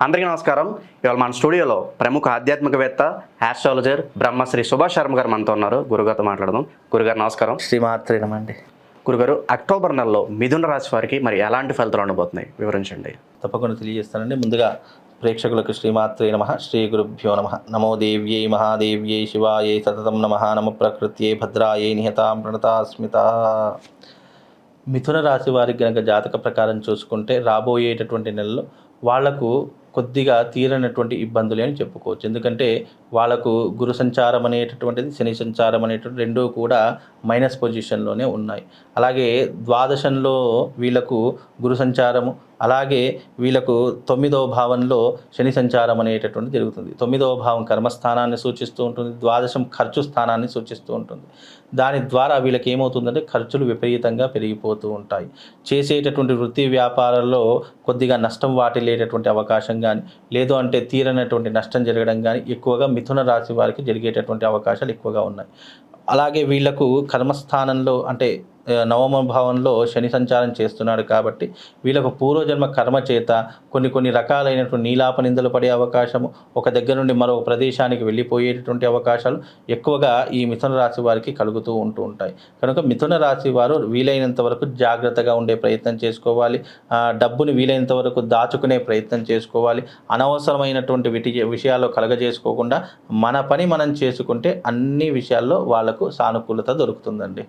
అందరికీ నమస్కారం. ఇవాళ మన స్టూడియోలో ప్రముఖ ఆధ్యాత్మికవేత్త, ఆస్ట్రాలజర్ బ్రహ్మశ్రీ సుభాష్ శర్మ గారు మనతో ఉన్నారు. గురుగారితో మాట్లాడదాం. గురుగారు నమస్కారం. శ్రీమాత్రే నమః అండి. గురుగారు, అక్టోబర్ నెలలో మిథున రాశి వారికి మరి ఎలాంటి ఫలితాలు ఉండబోతున్నాయి వివరించండి. తప్పకుండా తెలియజేస్తానండి. ముందుగా ప్రేక్షకులకు శ్రీమాత్రే నమః, శ్రీ గురుభ్యో నమః. నమో దేవ్యై మహాదేవ్యై శివాయై సతతం నమః. నమ ప్రకృత్యై భద్రాయై నిహతాం ప్రణతాస్మితా. మిథున రాశి వారికి గనక జాతక ప్రకారం చూసుకుంటే రాబోయేటటువంటి నెలలో వాళ్లకు కొద్దిగా తీరనటువంటి ఇబ్బందులు అని చెప్పుకోవచ్చు. ఎందుకంటే వాళ్ళకు గురు సంచారం అనేటటువంటిది, శని సంచారం అనేటువంటి రెండూ కూడా మైనస్ పొజిషన్లోనే ఉన్నాయి. అలాగే ద్వాదశంలో వీళ్ళకు గురు సంచారము, అలాగే వీళ్ళకు 9వ భావంలో శని సంచారం అనేటటువంటి జరుగుతుంది. 9వ భావం కర్మస్థానాన్ని సూచిస్తూ ఉంటుంది, ద్వాదశం ఖర్చు స్థానాన్ని సూచిస్తూ ఉంటుంది. దాని ద్వారా వీళ్ళకి ఏమవుతుందంటే ఖర్చులు విపరీతంగా పెరిగిపోతూ ఉంటాయి. చేసేటటువంటి వృత్తి వ్యాపారాల్లో కొద్దిగా నష్టం వాటిల్లేటటువంటి అవకాశం కానీ, లేదు అంటే తీరనటువంటి నష్టం జరగడం కానీ ఎక్కువగా మిథున రాశి వారికి జరిగేటటువంటి అవకాశాలు ఎక్కువగా ఉన్నాయి. అలాగే వీళ్లకు కర్మస్థానంలో అంటే నవమ భావంలో శని సంచారం చేస్తున్నాడు కాబట్టి వీళ్ళకు పూర్వజన్మ కర్మ చేత కొన్ని రకాలైనటువంటి నీలాప నిందలు పడే అవకాశము, ఒక దగ్గర నుండి మరో ప్రదేశానికి వెళ్ళిపోయేటటువంటి అవకాశాలు ఎక్కువగా ఈ మిథున రాశి వారికి కలుగుతూ ఉంటాయి. కనుక మిథున రాశి వారు వీలైనంత వరకు జాగ్రత్తగా ఉండే ప్రయత్నం చేసుకోవాలి. డబ్బుని వీలైనంత వరకు దాచుకునే ప్రయత్నం చేసుకోవాలి. అనవసరమైనటువంటి విషయాల్లో కలగజేసుకోకుండా మన పని మనం చేసుకుంటే అన్ని విషయాల్లో వాళ్ళకు సానుకూలత దొరుకుతుందండి.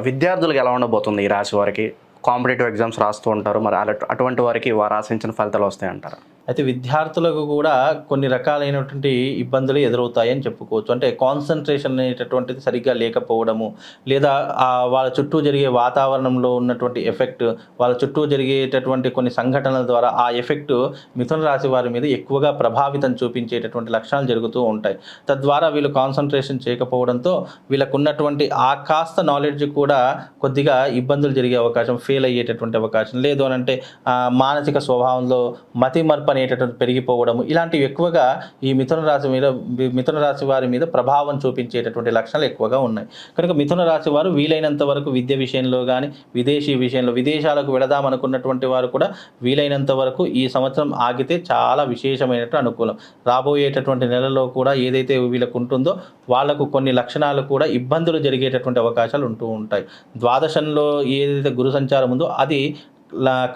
విద్యార్థులకు ఎలా ఉండబోతుంది? ఈ రాశి వారికి కాంపిటేటివ్ ఎగ్జామ్స్ రాస్తూ ఉంటారు. మరి అటువంటి వారికి వారు ఆశించిన ఫలితాలు వస్తాయంటారా? అయితే విద్యార్థులకు కూడా కొన్ని రకాలైనటువంటి ఇబ్బందులు ఎదురవుతాయని చెప్పుకోవచ్చు. అంటే కాన్సన్ట్రేషన్ అనేటటువంటిది సరిగ్గా లేకపోవడము, లేదా వాళ్ళ చుట్టూ జరిగే వాతావరణంలో ఉన్నటువంటి ఎఫెక్ట్, వాళ్ళ చుట్టూ జరిగేటటువంటి కొన్ని సంఘటనల ద్వారా ఆ ఎఫెక్ట్ మిథున రాశి వారి మీద ఎక్కువగా ప్రభావితం చూపించేటటువంటి లక్షణాలు జరుగుతూ ఉంటాయి. తద్వారా వీళ్ళు కాన్సన్ట్రేషన్ చేయకపోవడంతో వీళ్ళకు ఉన్నటువంటి ఆ కాస్త నాలెడ్జ్ కూడా కొద్దిగా ఇబ్బందులు జరిగే అవకాశం, ఫెయిల్ అయ్యేటటువంటి అవకాశం, లేదు అని అంటే మానసిక స్వభావంలో మతి మర్పు అనేటటువంటి పెరిగిపోవడము, ఇలాంటివి ఎక్కువగా ఈ మిథున రాశి వారి మీద ప్రభావం చూపించేటటువంటి లక్షణాలు ఎక్కువగా ఉన్నాయి. కనుక మిథున రాశి వారు వీలైనంత వరకు విద్య విషయంలో కానీ, విదేశాలకు వెళదాం అనుకున్నటువంటి వారు కూడా వీలైనంత వరకు ఈ సంవత్సరం ఆగితే చాలా విశేషమైనటువంటి అనుకూలం. రాబోయేటటువంటి నెలలో కూడా ఏదైతే వీళ్ళకు ఉంటుందో వాళ్లకు కొన్ని లక్షణాలు కూడా ఇబ్బందులు జరిగేటటువంటి అవకాశాలు ఉంటూ ఉంటాయి. ద్వాదశంలో ఏదైతే గురు సంచారం ఉందో అది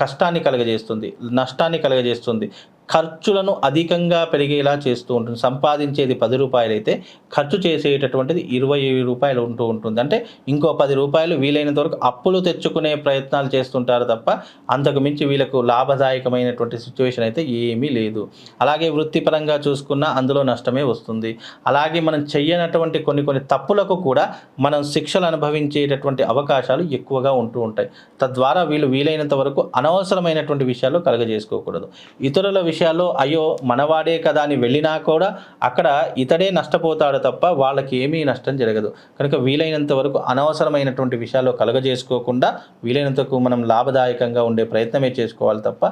కష్టాన్ని కలగజేస్తుంది, నష్టాన్ని కలగజేస్తుంది, ఖర్చులను అధికంగా పెరిగేలా చేస్తూ ఉంటుంది. సంపాదించేది 10 రూపాయలు అయితే ఖర్చు చేసేటటువంటిది 20 రూపాయలు ఉంటూ ఉంటుంది. అంటే ఇంకో 10 రూపాయలు వీలైనంత వరకు అప్పులు తెచ్చుకునే ప్రయత్నాలు చేస్తుంటారు తప్ప అంతకు మించి వీళ్ళకు లాభదాయకమైనటువంటి సిచ్యువేషన్ అయితే ఏమీ లేదు. అలాగే వృత్తిపరంగా చూసుకున్నా అందులో నష్టమే వస్తుంది. అలాగే మనం చెయ్యనటువంటి కొన్ని తప్పులకు కూడా మనం శిక్షలు అనుభవించేటటువంటి అవకాశాలు ఎక్కువగా ఉంటూ ఉంటాయి. తద్వారా వీళ్ళు వీలైనంత వరకు అనవసరమైనటువంటి విషయాల్లో కలగజేసుకోకూడదు. ఇతరుల విషయాల్లో అయ్యో మనవాడే కదా అని వెళ్ళినా కూడా అక్కడ ఇతడే నష్టపోతాడు తప్ప వాళ్ళకి ఏమీ నష్టం జరగదు. కనుక వీలైనంత వరకు అనవసరమైనటువంటి విషయాల్లో కలగజేసుకోకుండా వీలైనంతకు మనం లాభదాయకంగా ఉండే ప్రయత్నమే చేసుకోవాలి తప్ప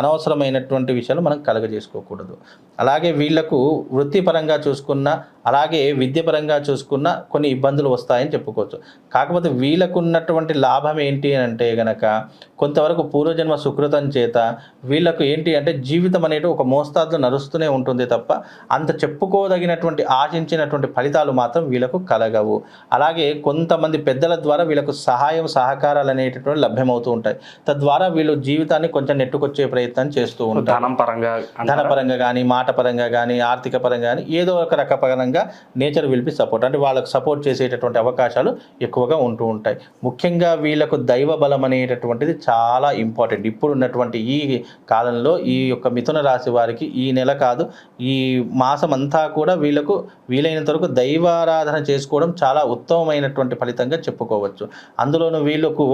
అనవసరమైనటువంటి విషయాలు మనం కలగజేసుకోకూడదు. అలాగే వీళ్లకు వృత్తిపరంగా చూసుకున్న, అలాగే విద్యపరంగా చూసుకున్న కొన్ని ఇబ్బందులు వస్తాయని చెప్పుకోవచ్చు. కాకపోతే వీళ్ళకు ఉన్నటువంటి లాభం ఏంటి అని అంటే గనక కొంతవరకు పూర్వజన్మ సుకృతం చేత వీళ్ళకు ఏంటి అంటే జీవితం అనేది ఒక మోస్తాదులో నడుస్తూనే ఉంటుంది తప్ప అంత చెప్పుకోదగినటువంటి ఆశించినటువంటి ఫలితాలు మాత్రం వీళ్ళకు కలగవు. అలాగే కొంతమంది పెద్దల ద్వారా వీళ్ళకు సహకారాలు అనేటటువంటి లభ్యమవుతూ ఉంటాయి. తద్వారా వీళ్ళు జీవితాన్ని కొంచెం నెట్టుకొచ్చే ప్రయత్నం చేస్తూ ఉంటారు. ధనపరంగా కానీ, మాట పరంగా కానీ, ఆర్థిక పరంగా కానీ ఏదో ఒక రకపరంగా నేచర్ విల్ బి సపోర్ట్, అంటే వాళ్ళకు సపోర్ట్ చేసేటటువంటి అవకాశాలు ఎక్కువగా ఉంటూ ఉంటాయి. ముఖ్యంగా వీళ్ళకు దైవ బలం అనేటటువంటిది చాలా ఇంపార్టెంట్. ఇప్పుడు ఉన్నటువంటి ఈ కాలంలో ఈ యొక్క మిథున రాశి వారికి ఈ నెల కాదు, ఈ మాసం అంతా కూడా వీళ్ళకు వీలైనంత వరకు దైవారాధన చేసుకోవడం చాలా ఉత్తమమైనటువంటి ఫలితంగా చెప్పుకోవచ్చు. అందులోనూ వీళ్ళకు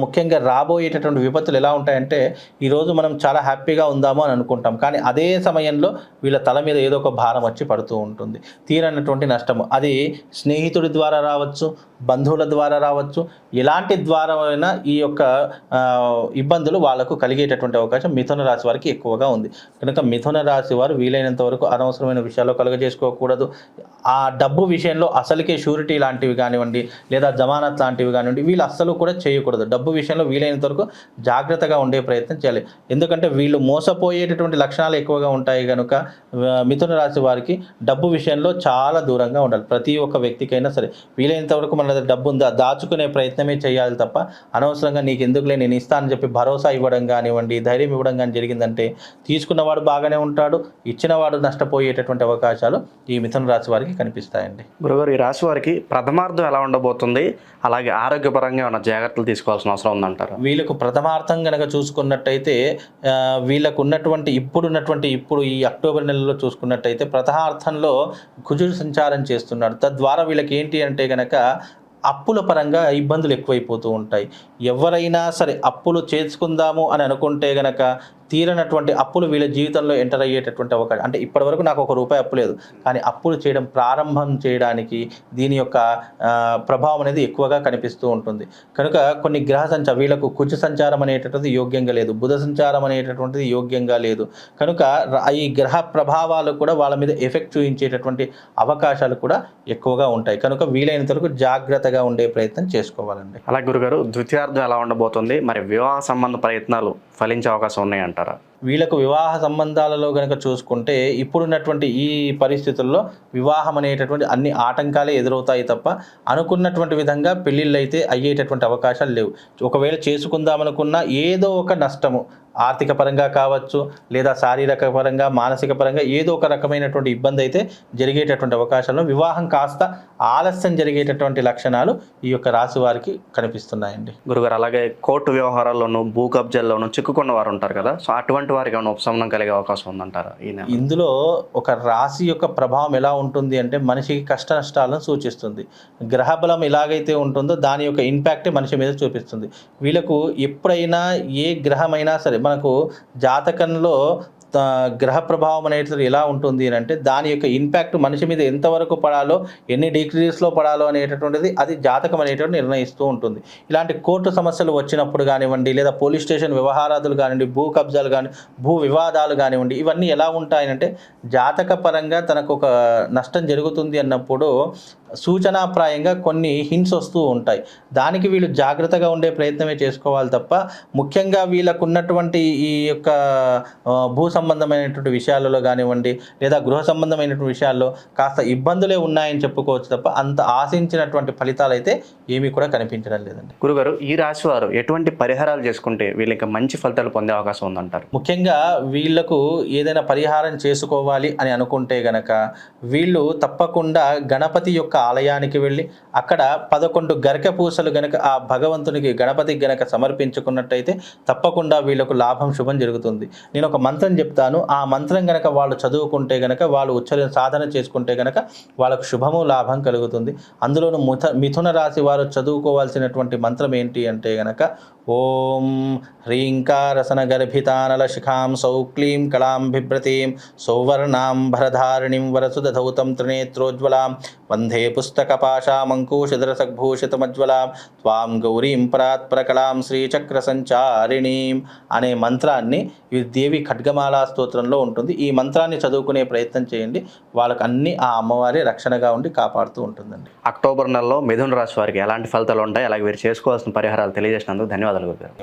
ముఖ్యంగా రాబోయేటటువంటి విపత్తులు ఎలా ఉంటాయంటే ఈరోజు మనం చాలా హ్యాపీగా ఉందాము అని అనుకుంటాం, కానీ అదే సమయంలో వీళ్ళ తల మీద ఏదో ఒక భారం వచ్చి పడుతూ ఉంటుంది. తీరనటువంటి నష్టము అది స్నేహితుడి ద్వారా రావచ్చు, బంధువుల ద్వారా రావచ్చు, ఎలాంటి ద్వారా అయినా ఈ యొక్క ఇబ్బందులు వాళ్ళకు కలిగేటటువంటి అవకాశం మిథున రాశి వారికి ఎక్కువగా ఉంది. కనుక మిథున రాశి వారు వీలైనంత వరకు అనవసరమైన విషయాల్లో కలుగజేసుకోకూడదు. ఆ డబ్బు విషయంలో అసలుకే షూరిటీ లాంటివి కానివ్వండి, లేదా జమానత్ లాంటివి కానివ్వండి, వీళ్ళు అస్సలు కూడా చేయకూడదు. ఉండకూడదు. డబ్బు విషయంలో వీలైనంత వరకు జాగ్రత్తగా ఉండే ప్రయత్నం చేయాలి. ఎందుకంటే వీళ్ళు మోసపోయేటటువంటి లక్షణాలు ఎక్కువగా ఉంటాయి కనుక మిథున రాశి వారికి డబ్బు విషయంలో చాలా దూరంగా ఉండాలి. ప్రతి ఒక్క వ్యక్తికైనా సరే వీలైనంత వరకు మన దగ్గర డబ్బు ఉందా దాచుకునే ప్రయత్నమే చేయాలి తప్ప అనవసరంగా నీకు ఎందుకులే నేను ఇస్తానని చెప్పి భరోసా ఇవ్వడం కానివ్వండి, ధైర్యం ఇవ్వడం కానీ జరిగిందంటే తీసుకున్నవాడు బాగానే ఉంటాడు, ఇచ్చినవాడు నష్టపోయేటటువంటి అవకాశాలు ఈ మిథున రాశి వారికి కనిపిస్తాయండి. గురుగారు, ఈ రాశి వారికి ప్రథమార్థం ఎలా ఉండబోతుంది, అలాగే ఆరోగ్యపరంగా ఏమైనా జాగ్రత్తలు తీసుకోవాల్సిన అవసరం ఉందంటారు? వీళ్ళకు ప్రథమార్థం కనుక చూసుకున్నట్టయితే వీళ్ళకు ఇప్పుడు ఈ అక్టోబర్ నెలలో చూసుకున్నట్టయితే ప్రథమార్థంలో కుజుడు సంచారం చేస్తున్నాడు. తద్వారా వీళ్ళకి ఏంటి అంటే కనుక అప్పుల పరంగా ఇబ్బందులు ఎక్కువైపోతూ ఉంటాయి. ఎవరైనా సరే అప్పులు చేసుకుందాము అని అనుకుంటే గనక తీరనటువంటి అప్పులు వీళ్ళ జీవితంలో ఎంటర్ అయ్యేటటువంటి అవకాశం, అంటే ఇప్పటివరకు నాకు ₹1 అప్పు లేదు, కానీ అప్పులు చేయడం ప్రారంభం చేయడానికి దీని యొక్క ప్రభావం అనేది ఎక్కువగా కనిపిస్తూ ఉంటుంది. కనుక కొన్ని గ్రహ వీళ్ళకు కుజ సంచారం అనేటటువంటిది యోగ్యంగా లేదు, బుధ సంచారం అనేటటువంటిది యోగ్యంగా లేదు. కనుక ఈ గ్రహ ప్రభావాలు కూడా వాళ్ళ మీద ఎఫెక్ట్ చూపించేటటువంటి అవకాశాలు కూడా ఎక్కువగా ఉంటాయి. కనుక వీలైనంత వరకు జాగ్రత్తగా ఉండే ప్రయత్నం చేసుకోవాలండి. అలా గురుగారు, ద్వితీయార్థం ఎలా ఉండబోతుంది, మరి వివాహ సంబంధ ప్రయత్నాలు ఫలించే అవకాశం ఉన్నాయంటారా? వీళ్ళకు వివాహ సంబంధాలలో కనుక చూసుకుంటే ఇప్పుడున్నటువంటి ఈ పరిస్థితుల్లో వివాహం అనేటటువంటి అన్ని ఆటంకాలే ఎదురవుతాయి తప్ప అనుకున్నటువంటి విధంగా పెళ్ళిళ్ళు అయితే అయ్యేటటువంటి అవకాశాలు లేవు. ఒకవేళ చేసుకుందామనుకున్నా ఏదో ఒక నష్టము, ఆర్థిక పరంగా కావచ్చు, లేదా శారీరక పరంగా, మానసిక పరంగా ఏదో ఒక రకమైనటువంటి ఇబ్బంది అయితే జరిగేటటువంటి అవకాశాలు, వివాహం కాస్త ఆలస్యం జరిగేటటువంటి లక్షణాలు ఈ యొక్క రాశి వారికి కనిపిస్తున్నాయండి. గురుగారు, అలాగే కోర్టు వ్యవహారాల్లోనూ భూ కబ్జాల్లోనూ చిక్కుకున్న వారు ఉంటారు కదా, సో అటువంటి వారికి ఏమైనా ఉపశమనం కలిగే అవకాశం ఉందంటారా? ఇందులో ఒక రాశి యొక్క ప్రభావం ఎలా ఉంటుంది అంటే మనిషికి కష్ట నష్టాలను సూచిస్తుంది. గ్రహబలం ఎలాగైతే ఉంటుందో దాని యొక్క ఇంపాక్టే మనిషి మీద చూపిస్తుంది. వీళ్ళకు ఎప్పుడైనా ఏ గ్రహమైనా సరే మనకు జాతకంలో గ్రహ ప్రభావం అనేది ఎలా ఉంటుంది అని అంటే దాని యొక్క ఇంపాక్ట్ మనిషి మీద ఎంతవరకు పడాలో, ఎన్ని డిగ్రీస్లో పడాలో అనేటటువంటిది అది జాతకం అనేటువంటి నిర్ణయిస్తూ ఉంటుంది. ఇలాంటి కోర్టు సమస్యలు వచ్చినప్పుడు కానివ్వండి, లేదా పోలీస్ స్టేషన్ వ్యవహారాదులు కానివ్వండి, భూ కబ్జాలు కానీ, భూ వివాదాలు కానివ్వండి, ఇవన్నీ ఎలా ఉంటాయనంటే జాతక పరంగా తనకు ఒక నష్టం జరుగుతుంది అన్నప్పుడు సూచనాప్రాయంగా కొన్ని హింట్స్ వస్తూ ఉంటాయి. దానికి వీళ్ళు జాగ్రత్తగా ఉండే ప్రయత్నమే చేసుకోవాలి తప్ప ముఖ్యంగా వీళ్ళకు ఉన్నటువంటి ఈ యొక్క భూ సంబంధమైనటువంటి విషయాలలో కానివ్వండి, లేదా గృహ సంబంధమైనటువంటి విషయాల్లో కాస్త ఇబ్బందులే ఉన్నాయని చెప్పుకోవచ్చు తప్ప అంత ఆశించినటువంటి ఫలితాలు అయితే ఏమీ కూడా కనిపించడం లేదండి. గురుగారు, ఈ రాశి వారు ఎటువంటి పరిహారాలు చేసుకుంటే వీళ్ళకి మంచి ఫలితాలు పొందే అవకాశం ఉందంటారు? ముఖ్యంగా వీళ్లకు ఏదైనా పరిహారం చేసుకోవాలి అని అనుకుంటే గనక వీళ్ళు తప్పకుండా గణపతి యొక్క ఆలయానికి వెళ్ళి అక్కడ 11 గరిక పూసలు గనక ఆ భగవంతునికి గణపతికి గనక సమర్పించుకున్నట్టయితే తప్పకుండా వీళ్ళకు లాభం శుభం జరుగుతుంది. నేను ఒక మంత్రం చెప్తాను, ఆ మంత్రం గనక వాళ్ళు చదువుకుంటే గనక, వాళ్ళు సాధన చేసుకుంటే గనక వాళ్ళకు శుభము లాభం కలుగుతుంది. అందులోనూ మిథున రాశి వారు చదువుకోవాల్సినటువంటి మంత్రం ఏంటి అంటే గనక ఓం హ్రీంకారసన గర్భితానల శిఖాం సౌక్లీం కళాం బిభ్రతీం సౌవర్ణాం భరధారిణీం వరసుదధౌతం త్రినేత్రోజ్వలాం వందే పుస్తకపాశామంకుశధరసగ్భూషితమజ్వలాం త్వాం గౌరీం పరాత్పరకళాం శ్రీచక్ర సంచారిణీం అనే మంత్రాన్ని ఈ దేవి ఖడ్గమాలా స్తోత్రంలో ఉంటుంది. ఈ మంత్రాన్ని చదువుకునే ప్రయత్నం చేయండి. వాళ్ళకి అన్ని ఆ అమ్మవారి రక్షణగా ఉండి కాపాడుతూ ఉంటుందండి. అక్టోబర్ నెలలో మిథున రాశి వారికి ఎలాంటి ఫలితాలు ఉంటాయి, అలాగే వీరు చేసుకోవాల్సిన పరిహారాలు తెలియజేసినందుకు ధన్యవాదాలు గురుగారు.